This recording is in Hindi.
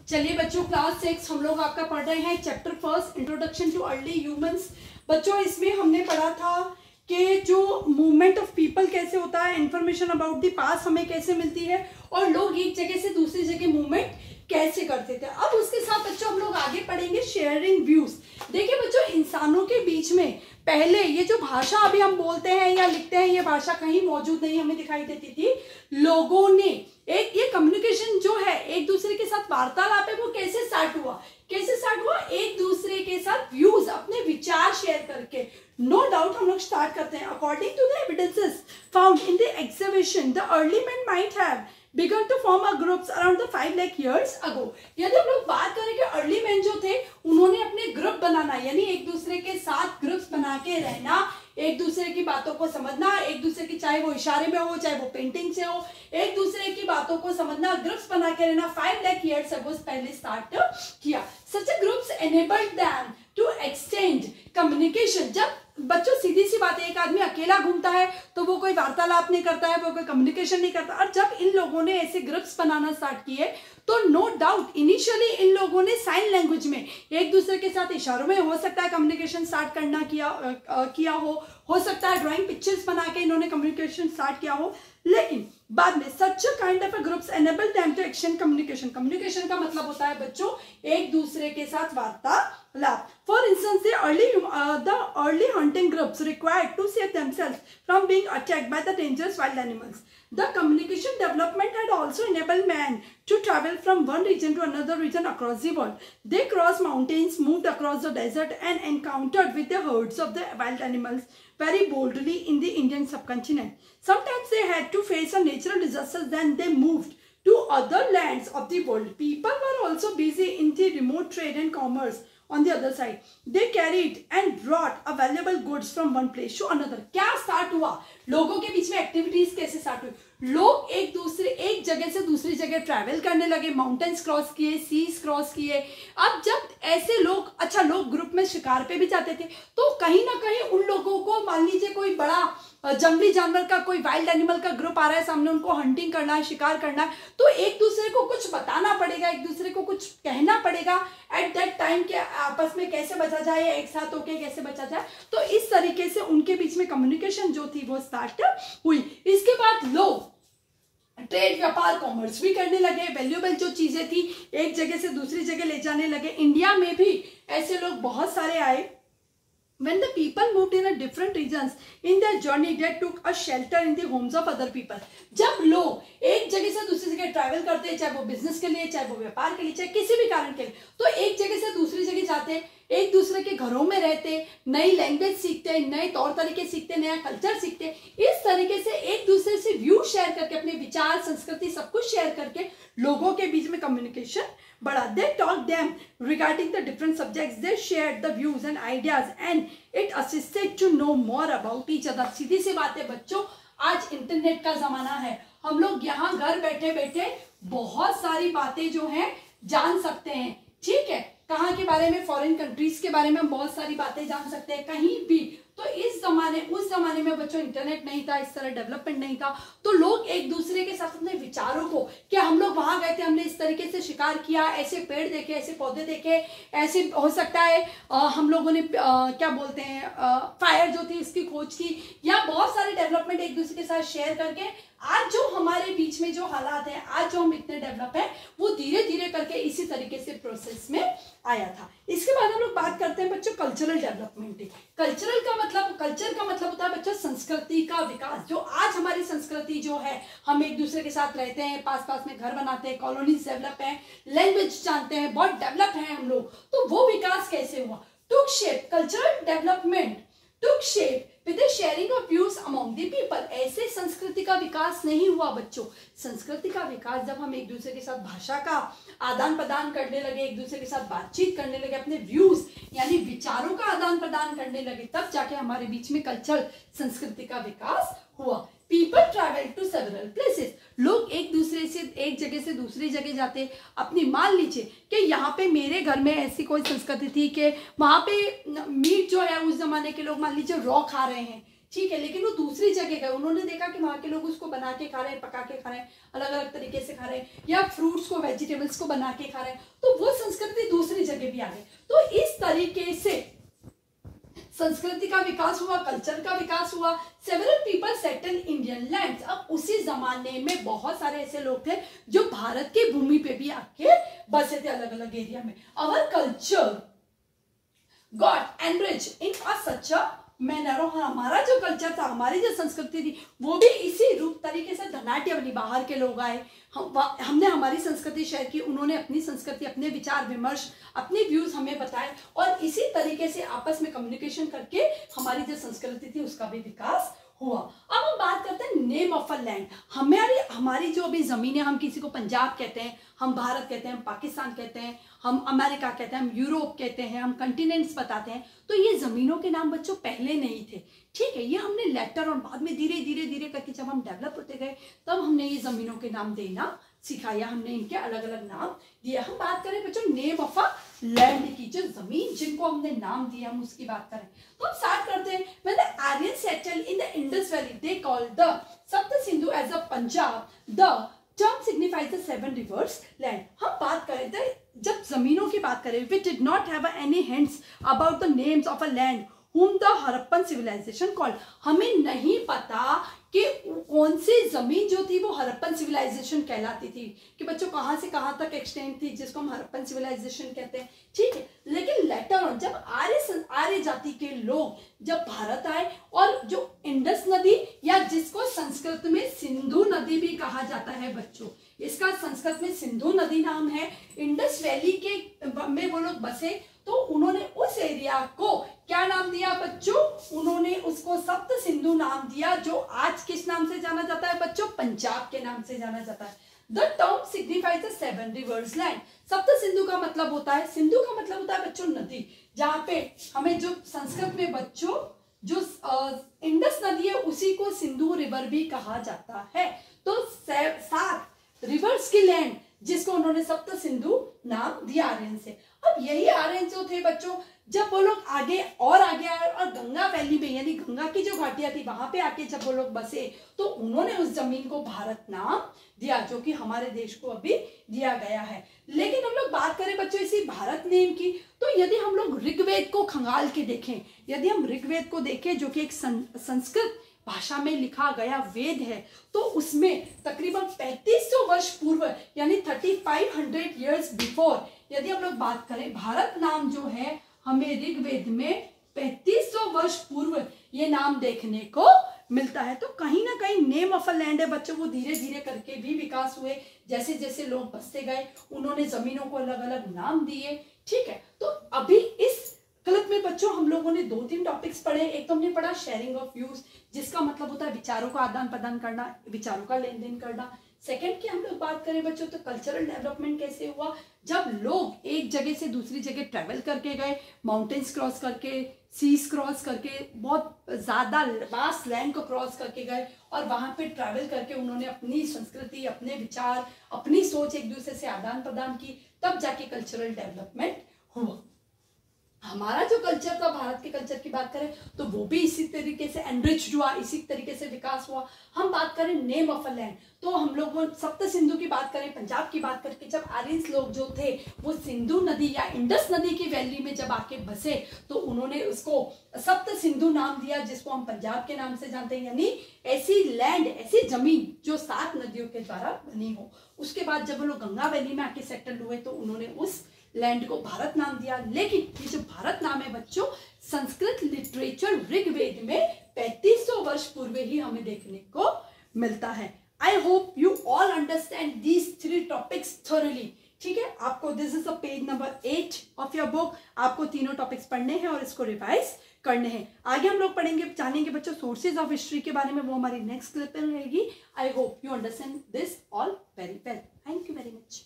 चलिए बच्चों, क्लास 6 हम लोग आपका पढ़ रहे हैं chapter first, introduction too early humans. बच्चों इसमें हमने पढ़ा था कि जो मूवमेंट ऑफ पीपल कैसे होता है, इंफॉर्मेशन अबाउट द पास्ट हमें कैसे मिलती है और लोग एक जगह से दूसरी जगह मूवमेंट कैसे करते थे। अब उसके साथ बच्चों हम लोग आगे पढ़ेंगे शेयरिंग व्यूज। देखिए बच्चों, इंसानों के बीच में पहले ये जो भाषा अभी हम बोलते हैं या लिखते हैं, ये भाषा कहीं मौजूद नहीं हमें दिखाई देती थी। लोगों ने ये कम्युनिकेशन जो है, एक दूसरे के साथ वार्तालाप है, वो कैसे स्टार्ट हुआ, एक दूसरे के साथ व्यूज, अपने विचार शेयर करके। नो डाउट हम लोग स्टार्ट करते हैं। According to the evidences found in the exhibition, the early man might have began to form a groups around the 5 lakh years ago। यदि हम लोग बात करें कि अर्ली मैन जो थे, उन्होंने अपने ग्रुप बनाना, यानी एक दूसरे के साथ ग्रुप्स बना के रहना, एक दूसरे की बातों को समझना, एक दूसरे की, चाहे वो इशारे में हो चाहे वो पेंटिंग से हो, एक दूसरे की बातों को समझना, ग्रुप्स बना के रहना 5 लाख ईयर्स अगो पहले स्टार्ट किया। Such groups enabled them to exchange communication. जब बच्चों सीधी सी बात है, एक आदमी अकेला घूमता है तो वो कोई वार्तालाप नहीं करता है, वो कोई कम्युनिकेशन नहीं करता। और जब इन लोगों ने ऐसे ग्रुप्स बनाना स्टार्ट किए तो नो डाउट इनिशियली इन लोगों ने साइन लैंग्वेज में एक दूसरे के साथ इशारों में हो सकता है कम्युनिकेशन स्टार्ट करना किया हो सकता है ड्राइंग पिक्चर्स बना के इन्होंने कम्युनिकेशन स्टार्ट किया हो। लेकिन बाद में such kind of groups enable them to exchange communication. Communication का मतलब होता है बच्चों एक दूसरे के साथ वार्तालाप। For instance the early hunting groups required to save themselves from being attacked by the dangerous wild animals. The communication development had also enabled man to travel from one region to another region across the world. They crossed mountains, moved across the desert and encountered with the herds of the wild animals very boldly in the Indian subcontinent. Sometimes they had to face a natural disaster, then they moved to other lands of the world. People were also busy in the remote trade and commerce. On the other side, they carried and brought a valuable goods from one place to another. क्या स्टार्ट हुआ, लोगों के बीच में एक्टिविटीज कैसे स्टार्ट हुई, लोग एक जगह से दूसरी जगह ट्रैवल करने लगे, माउंटेन्स क्रॉस किए, सीज क्रॉस किए। अब जब ऐसे लोग ग्रुप में शिकार पे भी जाते थे तो कहीं ना कहीं उन लोगों को, मान लीजिए कोई बड़ा जंगली जानवर का, कोई वाइल्ड एनिमल का ग्रुप आ रहा है सामने, उनको हंटिंग करना है, शिकार करना है, तो एक दूसरे को कुछ बताना पड़ेगा, एक दूसरे को कुछ कहना पड़ेगा एट दैट टाइम के आपस में कैसे बचा जाए या एक साथ होके कैसे बचा जाए। तो इस तरीके से उनके बीच में कम्युनिकेशन जो थी वो स्टार्ट हुई। इसके बाद लोग ट्रेड, व्यापार, कॉमर्स भी करने लगे, वैल्यूएबल जो चीजें थी एक जगह से दूसरी जगह ले जाने लगे। इंडिया में भी ऐसे लोग बहुत सारे आए। When the people moved in a different regions in their journey, they took a shelter in the homes of other people. जब लोग एक जगह से दूसरी जगह ट्रैवल करते हैं, चाहे वो बिजनेस के लिए, चाहे वो व्यापार के लिए, चाहे किसी भी कारण के लिए, तो एक जगह से दूसरी जगह जाते, एक दूसरे के घरों में रहते, नई लैंग्वेज सीखते, नए तौर तरीके सीखते, नया कल्चर सीखते। इस तरीके से एक दूसरे से व्यू शेयर करके, अपने विचार, संस्कृति सब कुछ शेयर करके लोगों के बीच में कम्युनिकेशन बढ़ा। They talked them regarding the different subjects. They shared the views and ideas and it assisted to know more about each other. सीधी सी बात है बच्चों, आज इंटरनेट का जमाना है, हम लोग यहाँ घर बैठे बैठे बहुत सारी बातें जो हैं जान सकते हैं। ठीक है, कहाँ के बारे में, फॉरेन कंट्रीज के बारे में हम बहुत सारी बातें जान सकते हैं कहीं भी। तो उस जमाने में बच्चों इंटरनेट नहीं था, इस तरह डेवलपमेंट नहीं था, तो लोग एक दूसरे के साथ अपने विचारों को, कि हम लोग वहां गए थे, हमने इस तरीके से शिकार किया, ऐसे पेड़ देखे, ऐसे पौधे देखे, ऐसे हो सकता है हम लोगों ने क्या बोलते हैं फायर जो थी इसकी खोज की, या बहुत सारे डेवलपमेंट एक दूसरे के साथ शेयर करके आज जो हमारे बीच में जो हालात है, आज जो हम इतने डेवलप है, वो धीरे धीरे करके इसी तरीके से प्रोसेस में आया था। इसके बाद हम लोग बात करते हैं बच्चों कल्चरल डेवलपमेंट की। कल्चर का मतलब होता है बच्चों संस्कृति का विकास। जो आज हमारी संस्कृति जो है, हम एक दूसरे के साथ रहते हैं, पास में घर बनाते हैं, कॉलोनीज डेवलप है, लैंग्वेज जानते हैं, बहुत डेवलप है हम लोग, तो वो विकास कैसे हुआ। Took shape, cultural development took shape with the sharing of views among the people. ऐसे संस्कृति का विकास नहीं हुआ बच्चों। संस्कृति का विकास जब हम एक दूसरे के साथ भाषा का आदान प्रदान करने लगे, एक दूसरे के साथ बातचीत करने लगे, अपने व्यूज यानी विचारों का आदान प्रदान करने लगे, तब जाके हमारे बीच में कल्चर, संस्कृति का विकास हुआ। People travel to several places. लोग एक दूसरे से, एक जगह से दूसरी जगह जाते। अपनी, मान लीजिए कि यहाँ पे मेरे घर में ऐसी कोई संस्कृति थी कि वहाँ पे मीट जो है, उस जमाने के लोग मान लीजिए रॉ खा रहे हैं, ठीक है, लेकिन वो दूसरी जगह गए, उन्होंने देखा कि वहाँ के लोग उसको बना के खा रहे हैं, पका के खा रहे हैं, अलग अलग तरीके से खा रहे हैं, या फ्रूट्स को वेजिटेबल्स को बना के खा रहे हैं, तो वो संस्कृति दूसरी जगह भी आ गई। तो इस तरीके से संस्कृति का विकास हुआ, कल्चर का विकास हुआ। Several people settle Indian lands. अब उसी जमाने में बहुत सारे ऐसे लोग थे जो भारत की भूमि पे भी आके बसे थे अलग अलग एरिया में। Our culture got enrich in a such a manner. हमारा जो कल्चर था, हमारी जो संस्कृति थी, वो भी इसी रूप तरीके से धनाट्य बनी। बाहर के लोग आए, हमने हमारी संस्कृति शेयर की, उन्होंने अपनी संस्कृति, अपने विचार विमर्श, अपने व्यूज हमें बताए, और इसी तरीके से आपस में कम्युनिकेशन करके हमारी जो संस्कृति थी उसका भी विकास हुआ। अब हम बात करते हैं नेम ऑफ अ लैंड। हमारी जो अभी जमीन है, हम किसी को पंजाब कहते हैं, हम भारत कहते हैं, हम पाकिस्तान कहते हैं, हम अमेरिका कहते हैं, हम यूरोप कहते हैं, हम कंटिनेंट्स बताते हैं। तो ये जमीनों के नाम बच्चों पहले नहीं थे, ठीक है। ये हमने लेटर और बाद में धीरे धीरे धीरे करके जब हम डेवलप होते गए तब हमने ये जमीनों के नाम देना सिखाया, हमने इनके अलग अलग नाम दिया। हम बात करें बच्चों नेम ऑफ अ लैंड की, जो जमीन जिनको हमने नाम दिया, हम उसकी बात करें तो हम स्टार्ट करते हैं। When the Aryans settled in the Indus Valley, they called the Sapta Sindhu as a Punjab. The term signifies the seven rivers land. हम बात करें थे जब जमीनों की बात करें, we did not have any hints about the names of a land whom the Harappan civilization called. हमें नहीं पता कि कौन सी जमीन जो थी वो हरप्पन सिविलाइजेशन कहलाती थी, कि बच्चों कहाँ से कहाँ तक एक्सटेंड थी, जिसको हम हरप्पन सिविलाइजेशन कहते हैं, ठीक है। लेकिन लेटर ऑन जब आर्य जाति के लोग जब भारत आए, और जो इंडस नदी, या जिसको संस्कृत में सिंधु नदी भी कहा जाता है बच्चों, इसका संस्कृत में सिंधु नदी नाम है, इंडस वैली के में वो लोग बसे, तो उन्होंने उस एरिया को क्या नाम दिया बच्चों, उन्होंने उसको सप्त सिंधु नाम दिया, जो आज किस नाम से जाना जाता है बच्चों, पंजाब के नाम से जाना जाता है। The term signifies the seven reverse land. सप्त सिंधु का मतलब होता है, सिंधु का मतलब होता है बच्चों नदी, जहाँ पे हमें जो संस्कृत में बच्चों जो इंडस नदी है उसी को सिंधु रिवर भी कहा जाता है। तो 7 रिवर्स की लैंड जिसको उन्होंने सप्त सिंधु नाम दिया आर्यन से। अब यही आर्यन जो थे बच्चों, जब वो लोग आगे आए और गंगा वैली में, यानी गंगा की जो घाटियां थी वहां पे आके जब वो लोग बसे, तो उन्होंने उस जमीन को भारत नाम दिया, जो कि हमारे देश को अभी दिया गया है। लेकिन हम लोग बात करें बच्चों इसी भारत नेम की, तो यदि हम लोग ऋग्वेद को खंगाल के देखें, यदि हम ऋग्वेद को देखें जो कि एक संस्कृत भाषा में लिखा गया वेद है, तो उसमें तकरीबन 3500 वर्ष पूर्व, यानी 3500 ईयर्स बिफोर, यदि हम लोग बात करें, भारत नाम जो है हमें ऋग्वेद में 3500 वर्ष पूर्व ये नाम देखने को मिलता है। तो कहीं ना कहीं नेम ऑफ अ लैंड है बच्चों, वो धीरे धीरे करके भी विकास हुए, जैसे जैसे लोग बसते गए उन्होंने जमीनों को अलग अलग नाम दिए, ठीक है। तो अभी इस क्लिप में बच्चों हम लोगों ने 2-3 टॉपिक्स पढ़े। एक तो हमने पढ़ा शेयरिंग ऑफ व्यूज, जिसका मतलब होता है विचारों का आदान प्रदान करना, विचारों का लेन देन करना। सेकंड की हम लोग बात करें बच्चों तो कल्चरल डेवलपमेंट कैसे हुआ, जब लोग एक जगह से दूसरी जगह ट्रैवल करके गए, माउंटेन्स क्रॉस करके, सीज क्रॉस करके, बहुत ज़्यादा वास्ट लैंड को क्रॉस करके गए, और वहाँ पे ट्रैवल करके उन्होंने अपनी संस्कृति, अपने विचार, अपनी सोच एक दूसरे से आदान प्रदान की, तब जाके कल्चरल डेवलपमेंट हुआ। हमारा जो कल्चर था, भारत के कल्चर की बात करें तो वो भी इसी तरीके से एनरिच्ड हुआ, इसी तरीके से विकास हुआ। हम बात करें नेम ऑफ अ लैंड, तो हम लोग सप्त सिंधु की बात करें, पंजाब की बात करके, जब आर्यंस लोग जो थे वो सिंधु नदी या इंडस नदी की वैली में जब आके बसे, तो उन्होंने उसको सप्त सिंधु नाम दिया, जिसको हम पंजाब के नाम से जानते हैं, यानी ऐसी लैंड, ऐसी जमीन जो 7 नदियों के द्वारा बनी हो। उसके बाद जब वो लोग गंगा वैली में आके सेटल हुए, तो उन्होंने उस लैंड को भारत नाम दिया। लेकिन ये जो भारत नाम है बच्चों, संस्कृत लिटरेचर ऋग्वेद में 3500 वर्ष पूर्व ही हमें देखने को मिलता है। I hope you all understand these 3 topics thoroughly, ठीक है। आपको this is a page number 8 of your book, आपको तीनों टॉपिक्स पढ़ने हैं और इसको रिवाइज करने हैं। आगे हम लोग पढ़ेंगे, जानेंगे बच्चों सोर्सेज ऑफ हिस्ट्री के बारे में, वो हमारी नेक्स्ट क्लिप में रहेगी। I hope you understand this all very well. Thank you very much.